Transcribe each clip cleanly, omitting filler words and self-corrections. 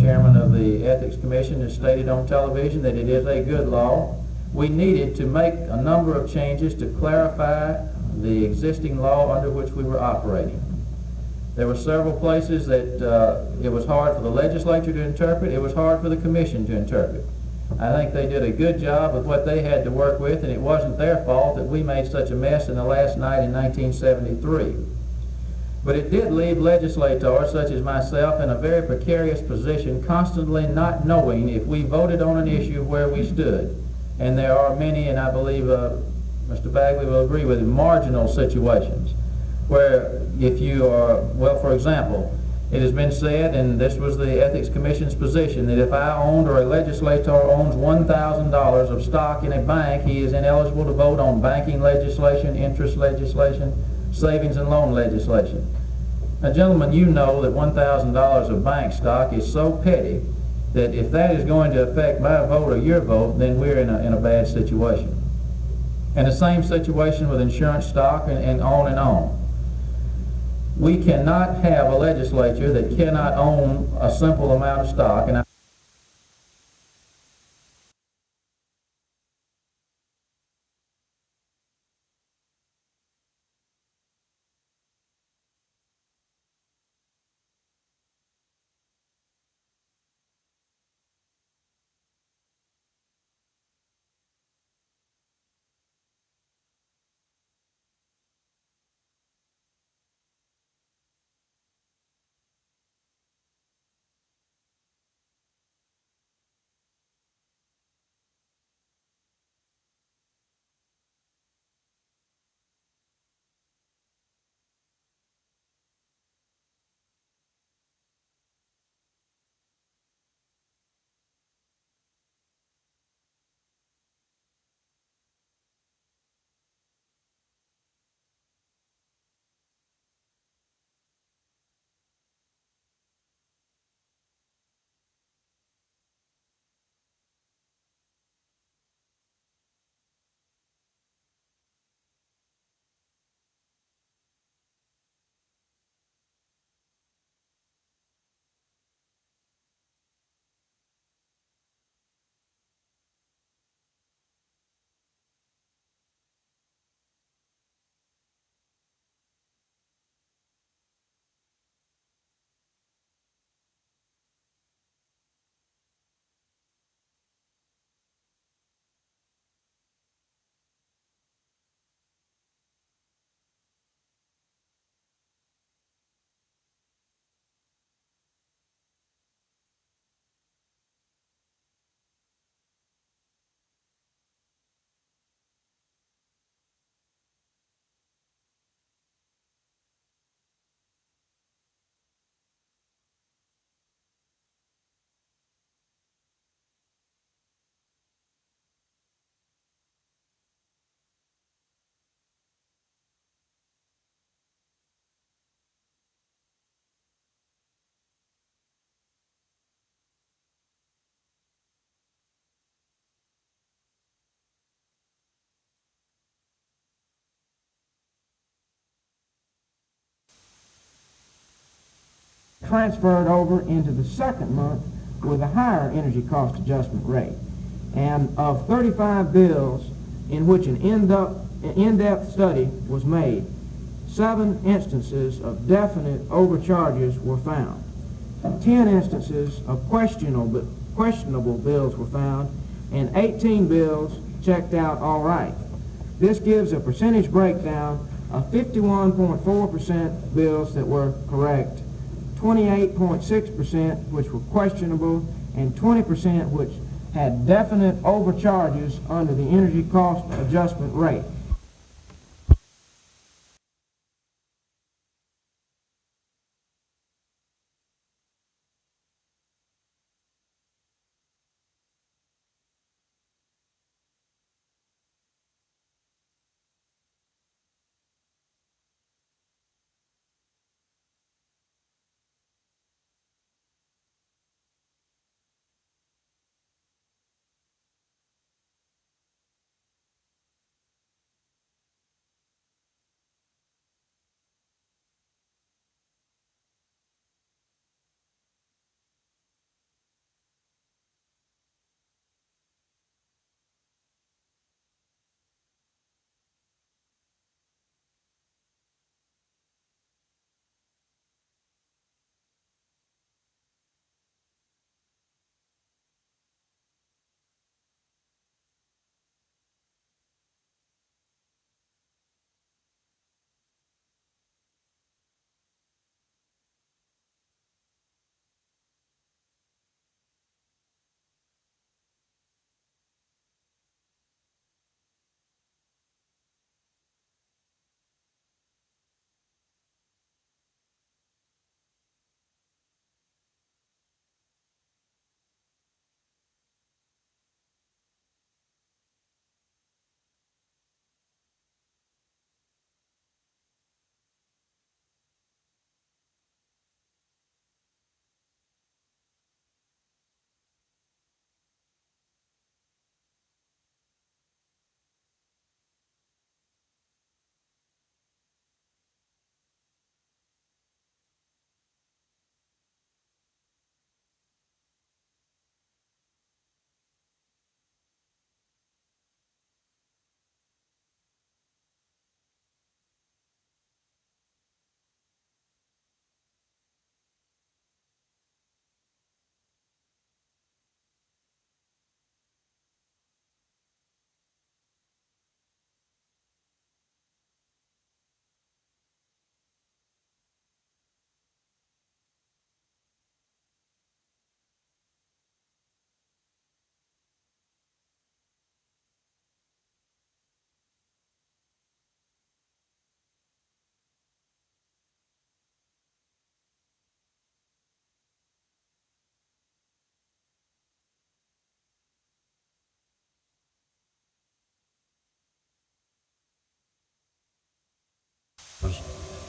chairman of the Ethics Commission has stated on television that it is a good law. We needed to make a number of changes to clarify the existing law under which we were operating. There were several places that it was hard for the legislature to interpret, it was hard for the commission to interpret. I think they did a good job with what they had to work with, and it wasn't their fault that we made such a mess in the last night in 1973. But it did leave legislators such as myself in a very precarious position, constantly not knowing if we voted on an issue where we stood. And there are many, and I believe Mr. Bagley will agree with it, marginal situations where if you are, well, for example, it has been said, and this was the Ethics Commission's position, that if I owned or a legislator owns $1,000 of stock in a bank, he is ineligible to vote on banking legislation, interest legislation, savings and loan legislation. Now, gentlemen, you know that $1,000 of bank stock is so petty that if that is going to affect my vote or your vote, then we're in a bad situation. And the same situation with insurance stock and on and on. We cannot have a legislature that cannot own a simple amount of stock. And transferred over into the second month with a higher energy cost adjustment rate. And of 35 bills in which an in-depth study was made, 7 instances of definite overcharges were found. 10 instances of questionable bills were found, and 18 bills checked out all right. This gives a percentage breakdown of 51.4% bills that were correct, 28.6% which were questionable, and 20% which had definite overcharges under the energy cost adjustment rate.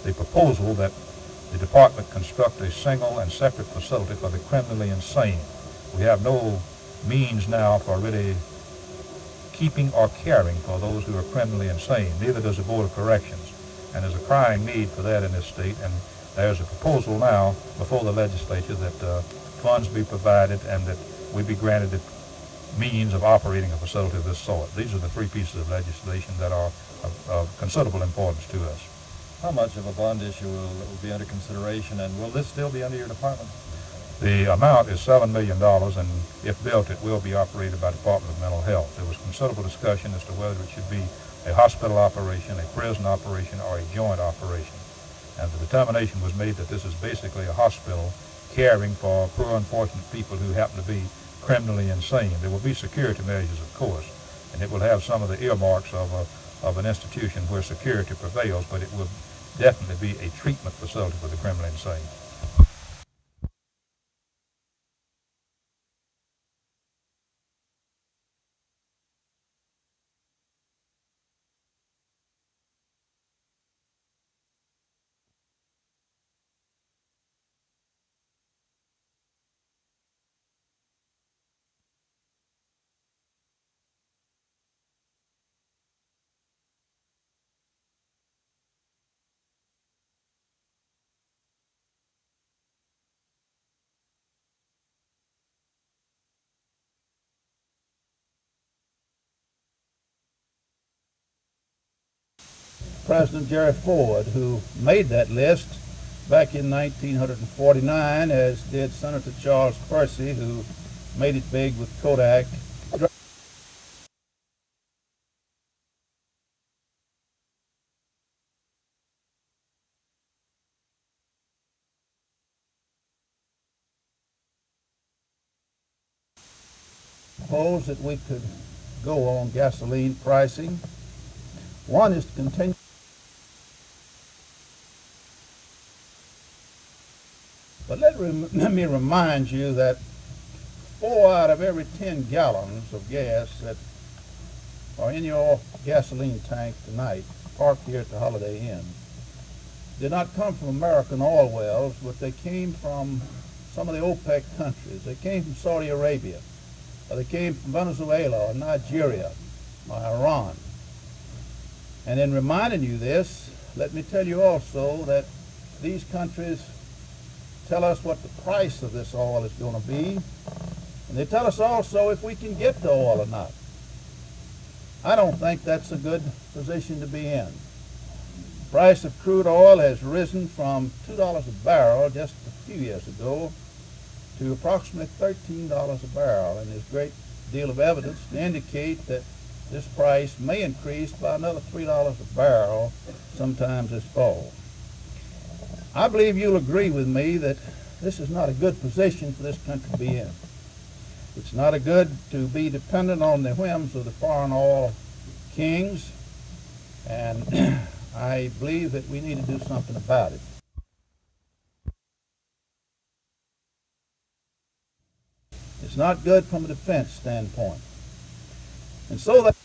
the proposal that the department construct a single and separate facility for the criminally insane. We have no means now for really keeping or caring for those who are criminally insane. Neither does the Board of Corrections. And there's a crying need for that in this state. And there's a proposal now before the legislature that funds be provided and that we be granted the means of operating a facility of this sort. These are the three pieces of legislation that are of considerable importance to us. How much of a bond issue will be under consideration, and will this still be under your department? The amount is $7 million, and if built, it will be operated by the Department of Mental Health. There was considerable discussion as to whether it should be a hospital operation, a prison operation, or a joint operation. And the determination was made that this is basically a hospital caring for poor, unfortunate people who happen to be criminally insane. There will be security measures, of course, and it will have some of the earmarks of an institution where security prevails, but it will definitely be a treatment facility for the criminally insane. President Jerry Ford, who made that list back in 1949, as did Senator Charles Percy, who made it big with Kodak. Suppose that we could go on gasoline pricing. One is to continue. But let me remind you that 4 out of every 10 gallons of gas that are in your gasoline tank tonight, parked here at the Holiday Inn, did not come from American oil wells, but they came from some of the OPEC countries. They came from Saudi Arabia, or they came from Venezuela, or Nigeria, or Iran. And in reminding you this, let me tell you also that these countries tell us what the price of this oil is going to be, and they tell us also if we can get the oil or not. I don't think that's a good position to be in. The price of crude oil has risen from $2 a barrel just a few years ago to approximately $13 a barrel, and there's a great deal of evidence to indicate that this price may increase by another $3 a barrel sometime this fall. I believe you'll agree with me that this is not a good position for this country to be in. It's not a good to be dependent on the whims of the foreign oil kings, and I believe that we need to do something about it. It's not good from a defense standpoint. And so that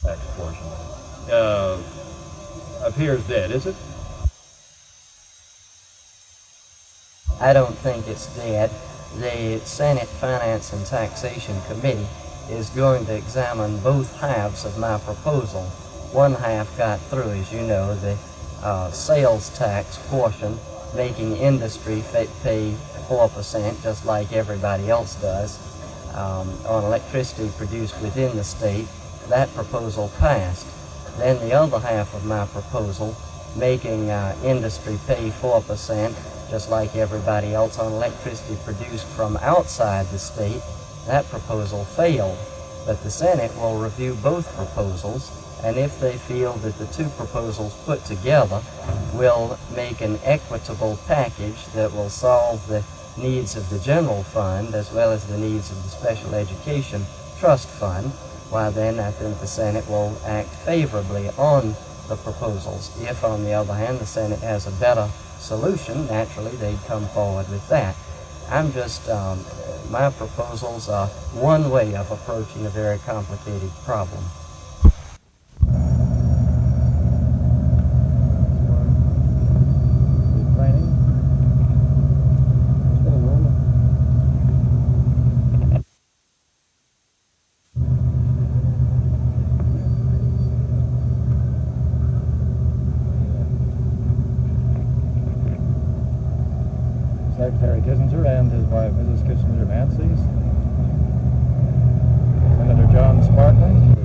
Tax portion appears dead, is it? I don't think it's dead. The Senate Finance and Taxation Committee is going to examine both halves of my proposal. One half got through, as you know, the sales tax portion, making industry pay 4%, just like everybody else does, on electricity produced within the state. That proposal passed. Then the other half of my proposal, making industry pay 4%, just like everybody else, on electricity produced from outside the state, that proposal failed. But the Senate will review both proposals, and if they feel that the two proposals put together will make an equitable package that will solve the needs of the general fund as well as the needs of the special education trust fund, why then I think the Senate will act favorably on the proposals. If, on the other hand, the Senate has a better solution, naturally they'd come forward with that. I'm just, my proposals are one way of approaching a very complicated problem. Secretary Kissinger and his wife, Mrs. Kissinger Mances. Senator John Sparkman.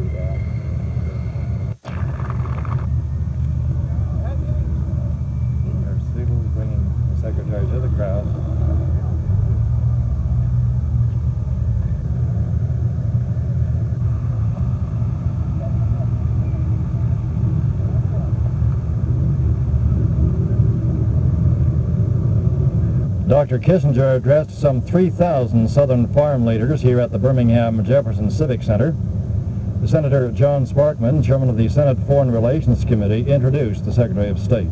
There's people bringing the secretary to the crowd. Dr. Kissinger addressed some 3,000 Southern farm leaders here at the Birmingham Jefferson Civic Center. Senator John Sparkman, chairman of the Senate Foreign Relations Committee, introduced the Secretary of State.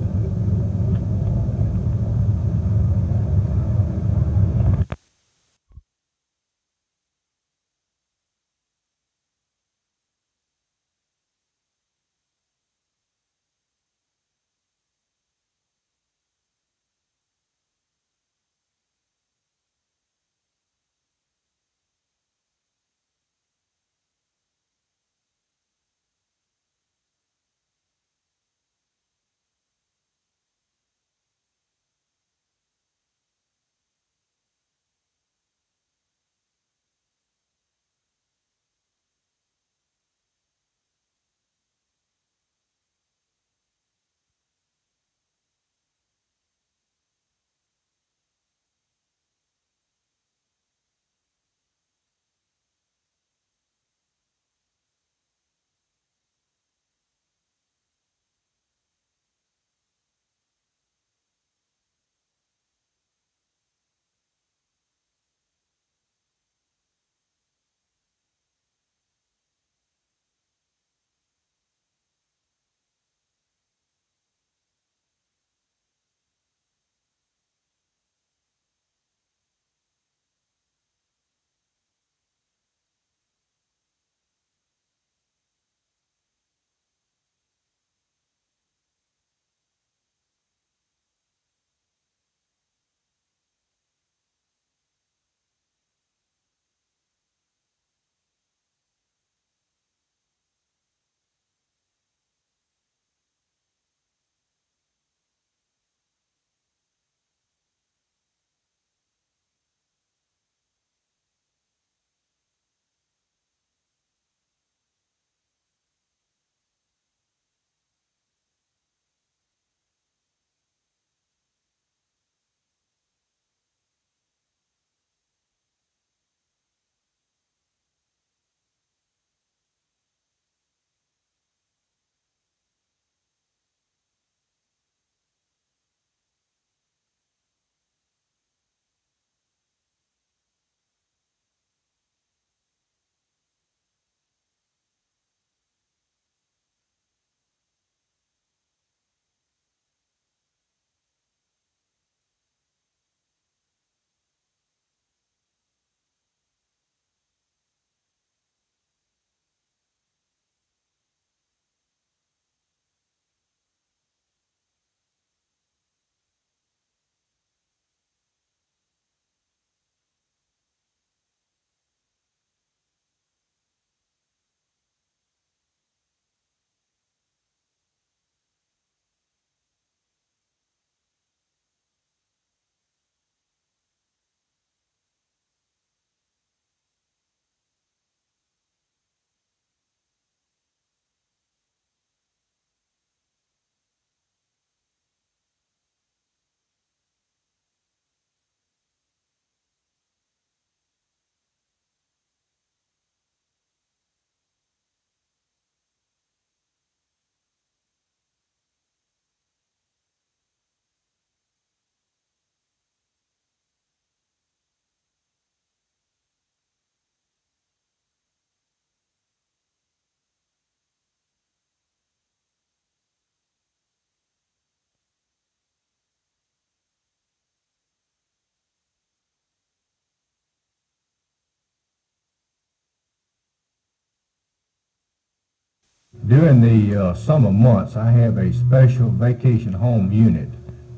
During the summer months, I have a special vacation home unit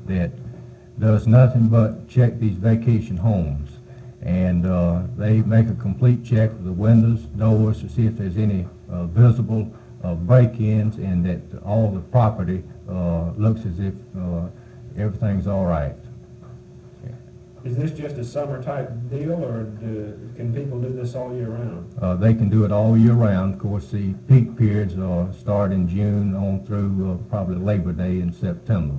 that does nothing but check these vacation homes. And they make a complete check of the windows, doors, to see if there's any visible break-ins, and that all the property looks as if everything's all right. Is this just a summer type deal, or can people do this all year round? They can do it all year round. Of course, the peak periods start in June on through probably Labor Day in September.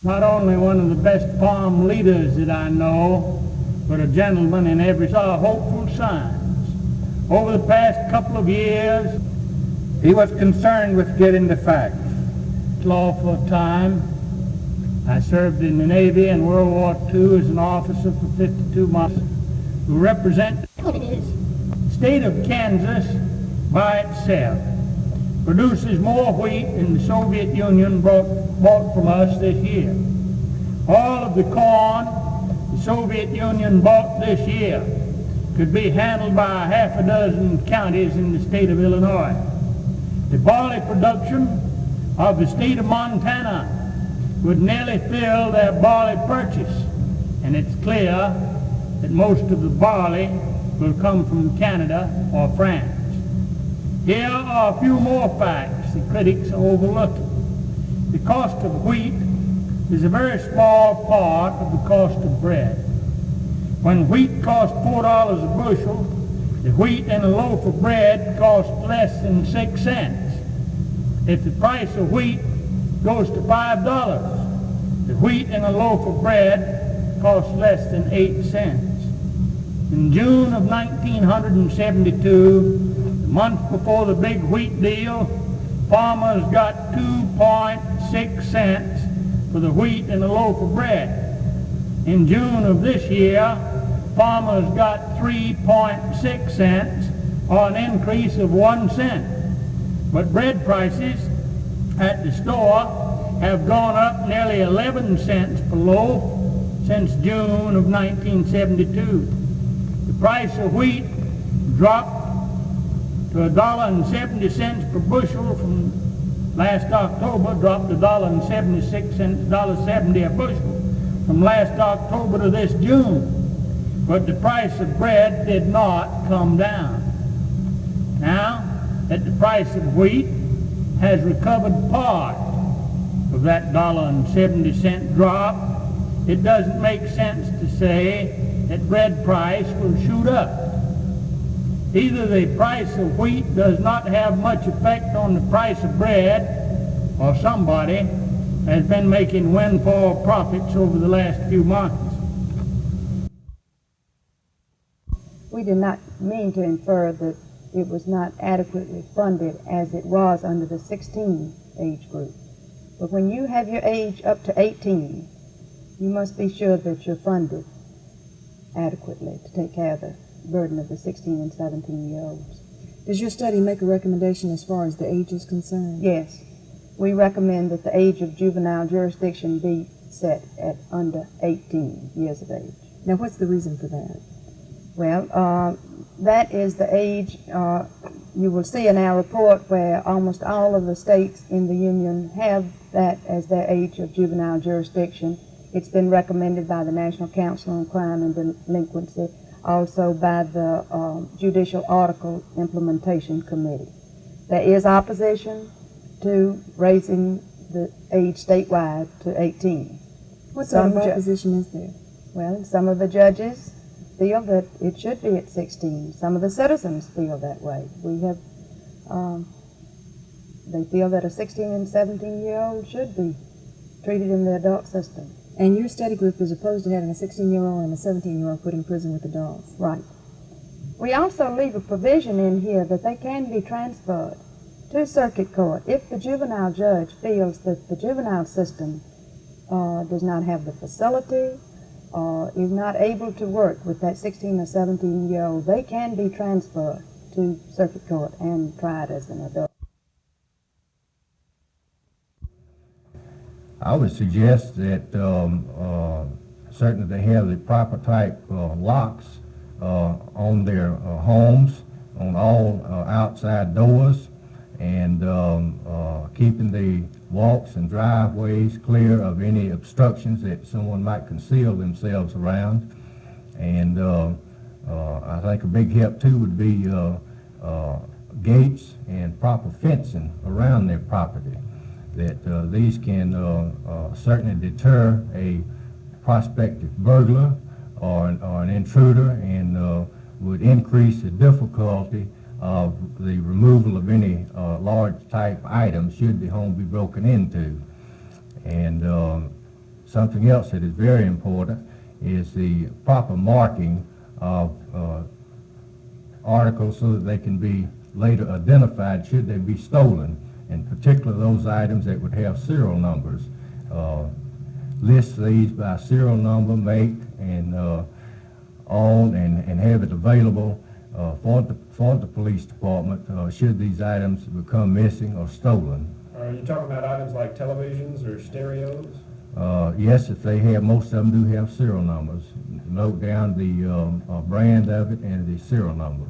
Not only one of the best farm leaders that I know, but a gentleman in every saw hopeful signs. Over the past couple of years, he was concerned with getting the facts. Lawful time. I served in the Navy in World War II as an officer for 52 months, who represent the state of Kansas by itself. Produces more wheat than the Soviet Union bought from us this year. All of the corn the Soviet Union bought this year could be handled by half a dozen counties in the state of Illinois. The barley production of the state of Montana would nearly fill their barley purchase. and it's clear that most of the barley will come from Canada or France. Here are a few more facts the critics are overlooking. The cost of wheat is a very small part of the cost of bread. When wheat costs $4 a bushel, the wheat in a loaf of bread costs less than 6 cents. If the price of wheat goes to $5, the wheat in a loaf of bread costs less than 8 cents. In June of 1972, the month before the big wheat deal, farmers got 2.6 cents for the wheat in a loaf of bread. In June of this year, farmers got 3.6 cents, or an increase of 1 cent. But bread prices at the store have gone up nearly 11 cents per loaf since June of 1972. The price of wheat dropped to $1.70 per bushel from last October, dropped to $1.76, $1.70 a bushel from last October to this June. But the price of bread did not come down. Now that the price of wheat has recovered part of that $1.70 drop, it doesn't make sense to say that bread price will shoot up. Either the price of wheat does not have much effect on the price of bread, or somebody has been making windfall profits over the last few months. We did not mean to infer that it was not adequately funded as it was under the 16 age group. But when you have your age up to 18, you must be sure that you're funded adequately to take care of the burden of the 16 and 17-year-olds. Does your study make a recommendation as far as the age is concerned? Yes. We recommend that the age of juvenile jurisdiction be set at under 18 years of age. Now, what's the reason for that? Well, that is the age, you will see in our report where almost all of the states in the Union have that as their age of juvenile jurisdiction. It's been recommended by the National Council on Crime and Delinquency, also by the Judicial Article Implementation Committee. There is opposition to raising the age statewide to 18. What sort of opposition is there? Well, some of the judges feel that it should be at 16. Some of the citizens feel that way. We have, they feel that a 16 and 17-year-old should be treated in the adult system. And your study group is opposed to having a 16-year-old and a 17-year-old put in prison with adults. Right. We also leave a provision in here that they can be transferred to circuit court if the juvenile judge feels that the juvenile system does not have the facility or is not able to work with that 16 or 17-year-old. They can be transferred to circuit court and tried as an adult. I would suggest that certainly they have the proper type locks on their homes, on all outside doors, and keeping the walks and driveways clear of any obstructions that someone might conceal themselves around. And I think a big help too would be gates and proper fencing around their property. That these can certainly deter a prospective burglar or an intruder, and would increase the difficulty of the removal of any large type items should the home be broken into. And something else that is very important is the proper marking of articles so that they can be later identified should they be stolen. In particular, those items that would have serial numbers. List these by serial number, make, and all, and have it available for the police department should these items become missing or stolen. Are you talking about items like televisions or stereos? Yes, if they have, most of them do have serial numbers. Note down the brand of it and the serial number.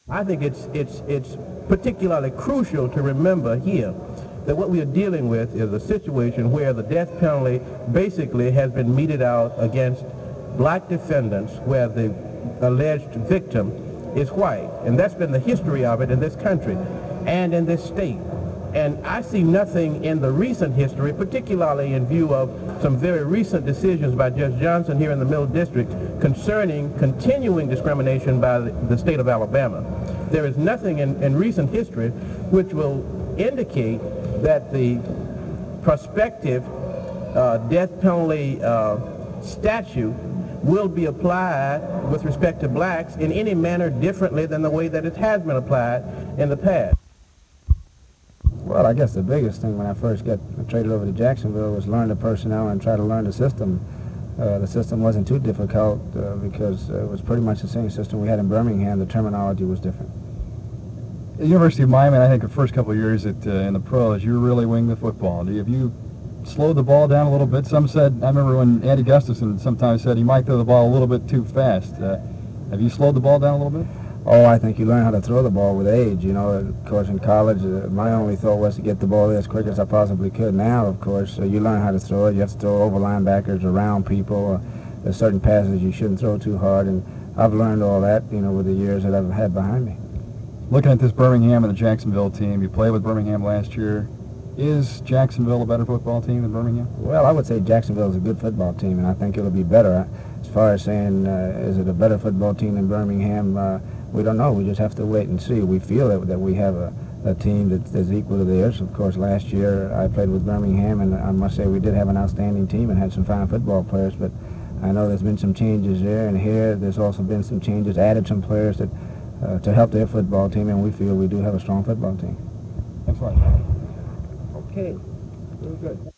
I think it's particularly crucial to remember here that what we are dealing with is a situation where the death penalty basically has been meted out against black defendants where the alleged victim is white. And that's been the history of it in this country and in this state. And I see nothing in the recent history, particularly in view of some very recent decisions by Judge Johnson here in the Middle District concerning continuing discrimination by the state of Alabama. There is nothing in recent history which will indicate that the prospective death penalty statute will be applied with respect to blacks in any manner differently than the way that it has been applied in the past. Well, I guess the biggest thing when I first got traded over to Jacksonville was learn the personnel and try to learn the system. The system wasn't too difficult because it was pretty much the same system we had in Birmingham. The terminology was different. At the University of Miami, I think the first couple of years in the pros, you really winged the football. Have you slowed the ball down a little bit? Some said, I remember when Andy Gustafson sometimes said he might throw the ball a little bit too fast. Have you slowed the ball down a little bit? Oh, I think you learn how to throw the ball with age. You know, of course, in college, my only thought was to get the ball there as quick as I possibly could. Now, of course, you learn how to throw it. You have to throw over linebackers, around people. There's certain passes you shouldn't throw too hard, and I've learned all that, you know, with the years that I've had behind me. Looking at this Birmingham and the Jacksonville team, you played with Birmingham last year. Is Jacksonville a better football team than Birmingham? Well, I would say Jacksonville is a good football team, and I think it'll be better. As far as saying, is it a better football team than Birmingham, we don't know. We just have to wait and see. We feel that we have a team that's equal to theirs. Of course, last year I played with Birmingham, and I must say we did have an outstanding team and had some fine football players, but I know there's been some changes there, and here there's also been some changes, added some players that to help their football team, and we feel we do have a strong football team. Thanks a lot. Okay, very good.